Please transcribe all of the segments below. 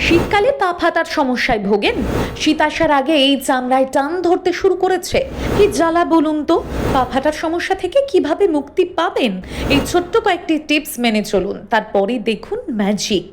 শীতকালে পা ফাটার সমস্যায় ভোগেন? শীত আসার আগে এই চামড়ায় টান ধরতে শুরু করেছে? কি জ্বালা বলুন তো। পা ফাটার সমস্যা থেকে কিভাবে মুক্তি পাবেন, এই ছোট্ট কয়েকটি টিপস মেনে চলুন, তারপরে দেখুন ম্যাজিক।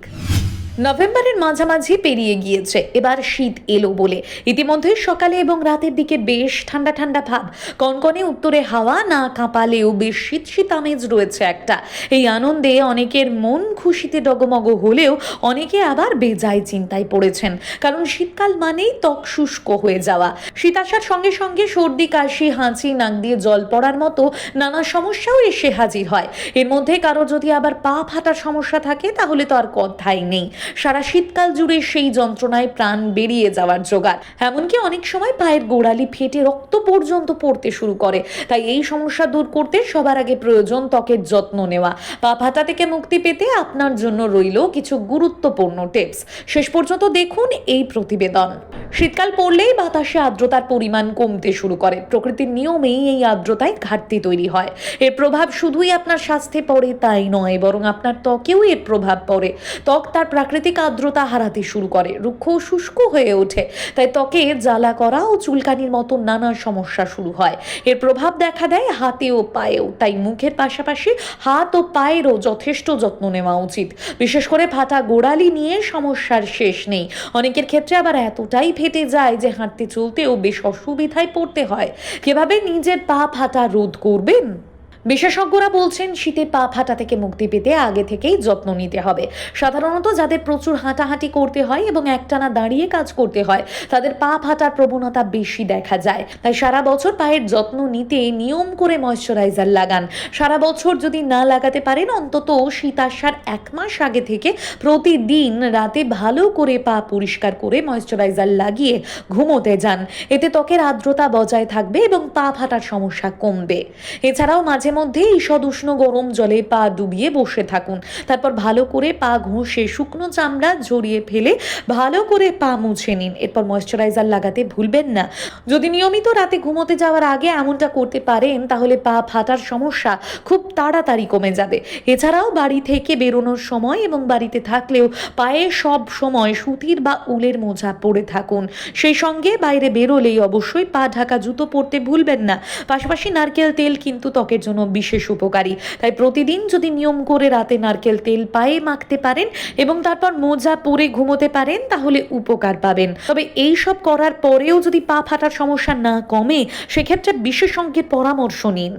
নভেম্বরের মাঝামাঝি পেরিয়ে গিয়েছে, এবার শীত এলো বলে ইতিমধ্যে সকালে এবং রাতের দিকে বেশ ঠান্ডা ঠান্ডা ভাব। কনকনে উত্তরে হাওয়া না কাঁপালেও বেশ শীত শীত আমেজ রয়েছে একটা। এই আনন্দে অনেকের মন খুশিতে ডগমগ হলেও অনেকে আবার বেজায় চিন্তায় পড়েছেন, কারণ শীতকাল মানেই ত্বক শুষ্ক হয়ে যাওয়া। শীত আসার সঙ্গে সঙ্গে সর্দি, কাশি, হাঁচি, নাক দিয়ে জল পড়ার মতো নানা সমস্যাও এসে হাজির হয়। এর মধ্যে কারো যদি আবার পা ফাটার সমস্যা থাকে তাহলে তো আর কথাই নেই। সারা শীতকাল জুড়ে সেই যন্ত্রণায় প্রাণ বেরিয়ে যাওয়ার জোগাড়। এমনকি অনেক সময় পায়ের গোড়ালি ফেটে রক্ত পর্যন্ত পড়তে শুরু করে। তাই এই সমস্যা দূর করতে সবার আগে প্রয়োজন ত্বকের যত্ন নেওয়া। পা ফাটা থেকে মুক্তি পেতে আপনার জন্য রইল কিছু গুরুত্বপূর্ণ টিপস। শেষ পর্যন্ত দেখুন এই প্রতিবেদন। শীতকাল পড়লেই বাতাসে আর্দ্রতার পরিমাণ কমতে শুরু করে। প্রকৃতির নিয়মেই এই আর্দ্রতায় ঘাটতি তৈরি হয়। এর প্রভাব শুধুই আপনার স্বাস্থ্যে পড়ে তাই নয়, বরং আপনার ত্বকেও এর প্রভাব পড়ে। ত্বক তার প্রাকৃতিক আর্দ্রতা হারাতে শুরু করে, রুক্ষ ও শুষ্ক হয়ে ওঠে। তাই ত্বকে জ্বালা করা ও চুলকানির মতো নানা সমস্যা শুরু হয়। এর প্রভাব দেখা দেয় হাতে ও পায়েও। তাই মুখের পাশাপাশি হাত ও পায়েরও যথেষ্ট যত্ন নেওয়া উচিত। বিশেষ করে ফাটা গোড়ালি নিয়ে সমস্যার শেষ নেই। অনেকের ক্ষেত্রে আবার এতটাই ফেটে যায় যে হাঁটতে চলতেও বেশ অসুবিধায় পড়তে হয়। কিভাবে নিজের পা ফাটা রোধ করবেন? বিশেষজ্ঞরা বলছেন শীতে পা ফাটা থেকে মুক্তি পেতে আগে থেকেই যত্ন নিতে হবে। সাধারণত যাদের প্রচুর হাঁটাহাঁটি করতে হয় এবং একটানা দাঁড়িয়ে কাজ করতে হয় তাদের পা ফাটার প্রবণতা বেশি দেখা যায়। তাই সারা বছর পায়ের যত্ন নিতে নিয়ম করে ময়শ্চারাইজার লাগান। সারা বছর যদি না লাগাতে পারেন, অন্তত শীত আসার 1 মাস আগে থেকে প্রতিদিন রাতে ভালো করে পা পরিষ্কার করে ময়শ্চারাইজার লাগিয়ে ঘুমোতে যান। এতে ত্বকের আর্দ্রতা বজায় থাকবে এবং পা ফাটার সমস্যা কমবে। এছাড়াও মাঝে মধ্যে ঈষৎ উষ্ণ গরম জলে পা ডুবিয়ে বসে থাকুন। তারপর ভালো করে পা ঘষে শুকনো চামড়া ঝরিয়ে ফেলে ভালো করে পা মুছে নিন। এরপর ময়শ্চারাইজার লাগাতে ভুলবেন না। যদি নিয়মিত রাতে ঘুমোতে যাওয়ার আগে এমনটা করতে পারেন তাহলে পা ফাটার সমস্যা খুব তাড়াতাড়ি কমে যাবে। এছাড়াও বাড়ি থেকে বেরোনোর সময় এবং বাড়িতে থাকলেও পায়ে সব সময় সুতির বা উলের মোজা পরে থাকুন। সেই সঙ্গে বাইরে বেরোলেই অবশ্যই পা ঢাকা জুতো পরতে ভুলবেন না। পাশাপাশি নারকেল তেল কিন্তু ত্বকের জন্য বিশেষ উপকারী। তাই প্রতিদিন যদি নিয়ম করে রাতে নারকেল তেল পায়ে মাখতে পারেন এবং তারপর মোজা পরে ঘুমোতে পারেন তাহলে উপকার পাবেন। তবে এই সব করার পরেও যদি পা ফাটার সমস্যা না কমে, সেক্ষেত্রে বিশেষজ্ঞের পরামর্শ নিন।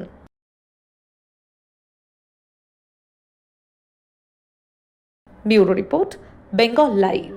Bureau report, Bengal live.